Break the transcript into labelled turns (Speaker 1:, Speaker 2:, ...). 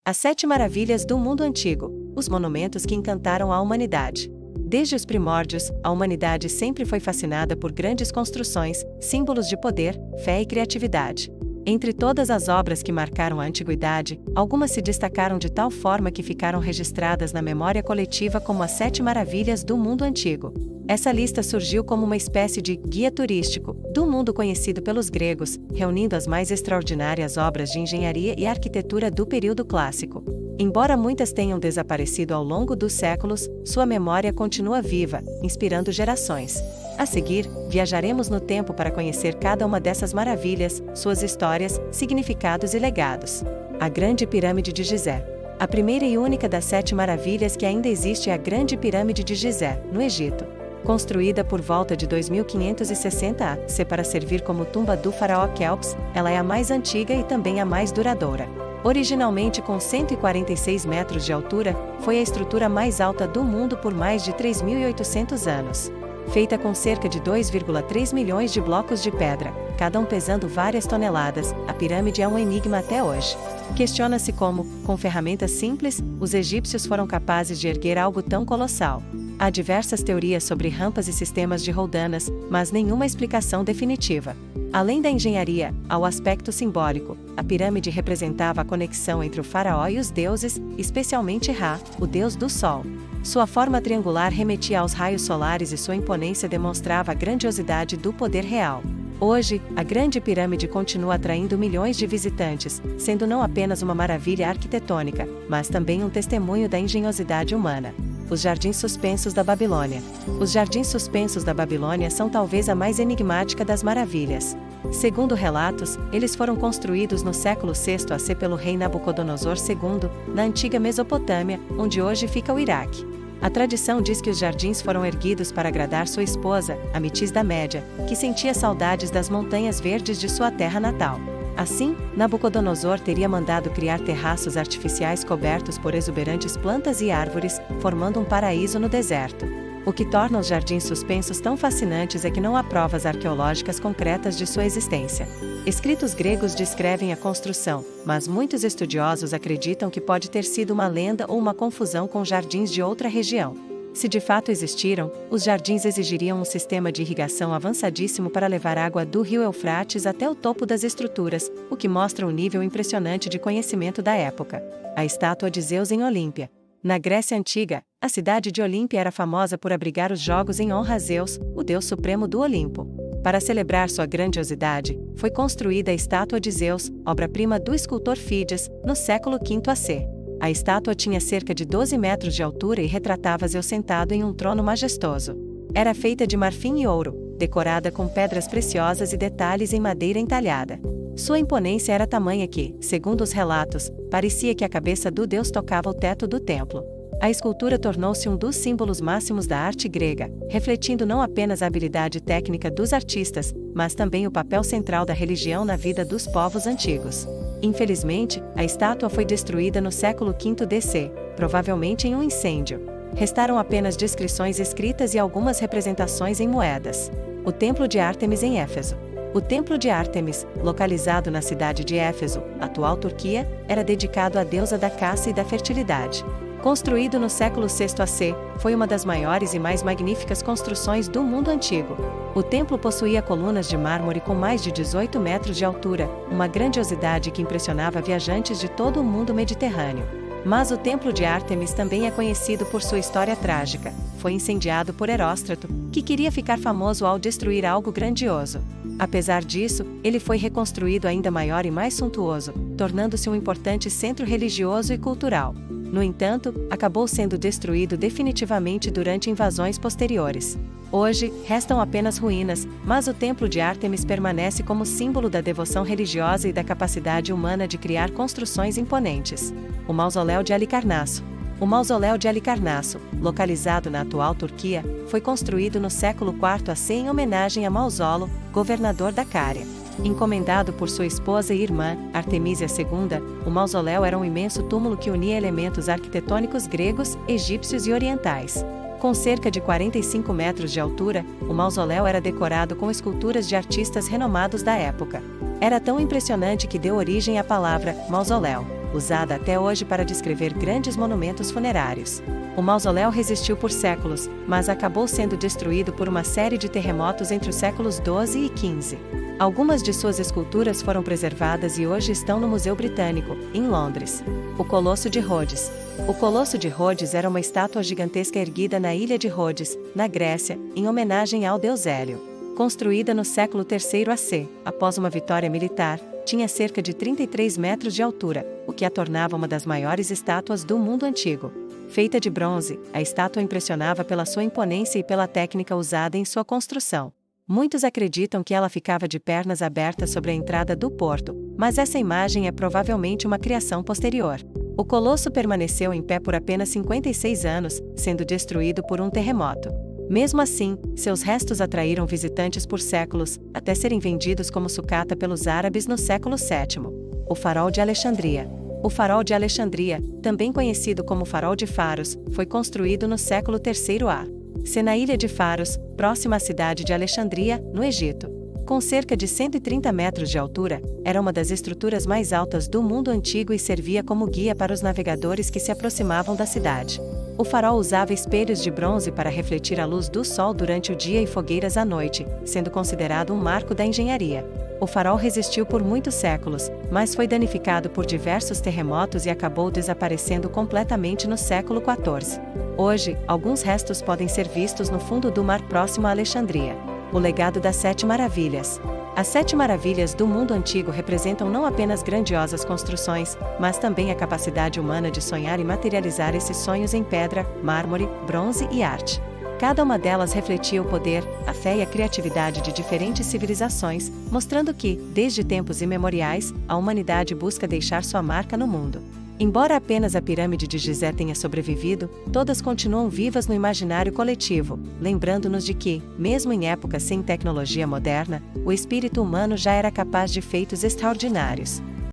Speaker 1: As 7 maravilhas do mundo antigo, os monumentos que encantaram a humanidade. Desde os primórdios, a humanidade sempre foi fascinada por grandes construções, símbolos de poder, fé e criatividade. Entre todas as obras que marcaram a antiguidade, algumas se destacaram de tal forma que ficaram registradas na memória coletiva como as 7 maravilhas do mundo antigo. Essa lista surgiu como uma espécie de guia turístico do mundo conhecido pelos gregos, reunindo as mais extraordinárias obras de engenharia e arquitetura do período clássico. Embora muitas tenham desaparecido ao longo dos séculos, sua memória continua viva, inspirando gerações. A seguir, viajaremos no tempo para conhecer cada uma dessas maravilhas, suas histórias, significados e legados. A Grande Pirâmide de Gizé. A primeira e única das 7 maravilhas que ainda existe é a Grande Pirâmide de Gizé, no Egito. Construída por volta de 2560 a.C. para servir como tumba do faraó Quéops, ela é a mais antiga e também a mais duradoura. Originalmente com 146 metros de altura, foi a estrutura mais alta do mundo por mais de 3.800 anos. Feita com cerca de 2,3 milhões de blocos de pedra, cada um pesando várias toneladas, a pirâmide é um enigma até hoje. Questiona-se como, com ferramentas simples, os egípcios foram capazes de erguer algo tão colossal. Há diversas teorias sobre rampas e sistemas de roldanas, mas nenhuma explicação definitiva. Além da engenharia, ao aspecto simbólico, a pirâmide representava a conexão entre o faraó e os deuses, especialmente Ra, o deus do sol. Sua forma triangular remetia aos raios solares e sua imponência demonstrava a grandiosidade do poder real. Hoje, a Grande Pirâmide continua atraindo milhões de visitantes, sendo não apenas uma maravilha arquitetônica, mas também um testemunho da engenhosidade humana. Os Jardins Suspensos da Babilônia. Os Jardins Suspensos da Babilônia são talvez a mais enigmática das maravilhas. Segundo relatos, eles foram construídos no século VI a.C. pelo rei Nabucodonosor II, na antiga Mesopotâmia, onde hoje fica o Iraque. A tradição diz que os jardins foram erguidos para agradar sua esposa, Amitis da Média, que sentia saudades das montanhas verdes de sua terra natal. Assim, Nabucodonosor teria mandado criar terraços artificiais cobertos por exuberantes plantas e árvores, formando um paraíso no deserto. O que torna os jardins suspensos tão fascinantes é que não há provas arqueológicas concretas de sua existência. Escritos gregos descrevem a construção, mas muitos estudiosos acreditam que pode ter sido uma lenda ou uma confusão com jardins de outra região. Se de fato existiram, os jardins exigiriam um sistema de irrigação avançadíssimo para levar água do rio Eufrates até o topo das estruturas, o que mostra um nível impressionante de conhecimento da época. A estátua de Zeus em Olímpia. Na Grécia Antiga, a cidade de Olímpia era famosa por abrigar os jogos em honra a Zeus, o deus supremo do Olimpo. Para celebrar sua grandiosidade, foi construída a estátua de Zeus, obra-prima do escultor Fídias, no século V a.C. A estátua tinha cerca de 12 metros de altura e retratava Zeus sentado em um trono majestoso. Era feita de marfim e ouro, decorada com pedras preciosas e detalhes em madeira entalhada. Sua imponência era tamanha que, segundo os relatos, parecia que a cabeça do deus tocava o teto do templo. A escultura tornou-se um dos símbolos máximos da arte grega, refletindo não apenas a habilidade técnica dos artistas, mas também o papel central da religião na vida dos povos antigos. Infelizmente, a estátua foi destruída no século V d.C., provavelmente em um incêndio. Restaram apenas descrições escritas e algumas representações em moedas. O Templo de Ártemis em Éfeso. O Templo de Ártemis, localizado na cidade de Éfeso, atual Turquia, era dedicado à deusa da caça e da fertilidade. Construído no século VI a.C., foi uma das maiores e mais magníficas construções do mundo antigo. O templo possuía colunas de mármore com mais de 18 metros de altura, uma grandiosidade que impressionava viajantes de todo o mundo mediterrâneo. Mas o Templo de Ártemis também é conhecido por sua história trágica. Foi incendiado por Heróstrato, que queria ficar famoso ao destruir algo grandioso. Apesar disso, ele foi reconstruído ainda maior e mais suntuoso, tornando-se um importante centro religioso e cultural. No entanto, acabou sendo destruído definitivamente durante invasões posteriores. Hoje, restam apenas ruínas, mas o Templo de Ártemis permanece como símbolo da devoção religiosa e da capacidade humana de criar construções imponentes. O Mausoléu de Halicarnasso. O Mausoléu de Halicarnasso, localizado na atual Turquia, foi construído no século IV a.C. em homenagem a Mausolo, governador da Cária. Encomendado por sua esposa e irmã, Artemísia II, o mausoléu era um imenso túmulo que unia elementos arquitetônicos gregos, egípcios e orientais. Com cerca de 45 metros de altura, o mausoléu era decorado com esculturas de artistas renomados da época. Era tão impressionante que deu origem à palavra mausoléu. usada até hoje para descrever grandes monumentos funerários. O mausoléu resistiu por séculos, mas acabou sendo destruído por uma série de terremotos entre os séculos XII e XV. Algumas de suas esculturas foram preservadas e hoje estão no Museu Britânico, em Londres. O Colosso de Rhodes. O Colosso de Rhodes era uma estátua gigantesca erguida na ilha de Rhodes, na Grécia, em homenagem ao deus Hélio. Construída no século III AC, após uma vitória militar, tinha cerca de 33 metros de altura, o que a tornava uma das maiores estátuas do mundo antigo. Feita de bronze, a estátua impressionava pela sua imponência e pela técnica usada em sua construção. Muitos acreditam que ela ficava de pernas abertas sobre a entrada do porto, mas essa imagem é provavelmente uma criação posterior. O colosso permaneceu em pé por apenas 56 anos, sendo destruído por um terremoto. Mesmo assim, seus restos atraíram visitantes por séculos, até serem vendidos como sucata pelos árabes no século VII. O Farol de Alexandria. O Farol de Alexandria, também conhecido como Farol de Faros, foi construído no século III A. Na ilha de Faros, próxima à cidade de Alexandria, no Egito. Com cerca de 130 metros de altura, era uma das estruturas mais altas do mundo antigo e servia como guia para os navegadores que se aproximavam da cidade. O farol usava espelhos de bronze para refletir a luz do sol durante o dia e fogueiras à noite, sendo considerado um marco da engenharia. O farol resistiu por muitos séculos, mas foi danificado por diversos terremotos e acabou desaparecendo completamente no século XIV. Hoje, alguns restos podem ser vistos no fundo do mar próximo a Alexandria. O legado das Sete Maravilhas. As Sete Maravilhas do mundo antigo representam não apenas grandiosas construções, mas também a capacidade humana de sonhar e materializar esses sonhos em pedra, mármore, bronze e arte. Cada uma delas refletia o poder, a fé e a criatividade de diferentes civilizações, mostrando que, desde tempos imemoriais, a humanidade busca deixar sua marca no mundo. Embora apenas a pirâmide de Gizé tenha sobrevivido, todas continuam vivas no imaginário coletivo, lembrando-nos de que, mesmo em épocas sem tecnologia moderna, o espírito humano já era capaz de feitos extraordinários.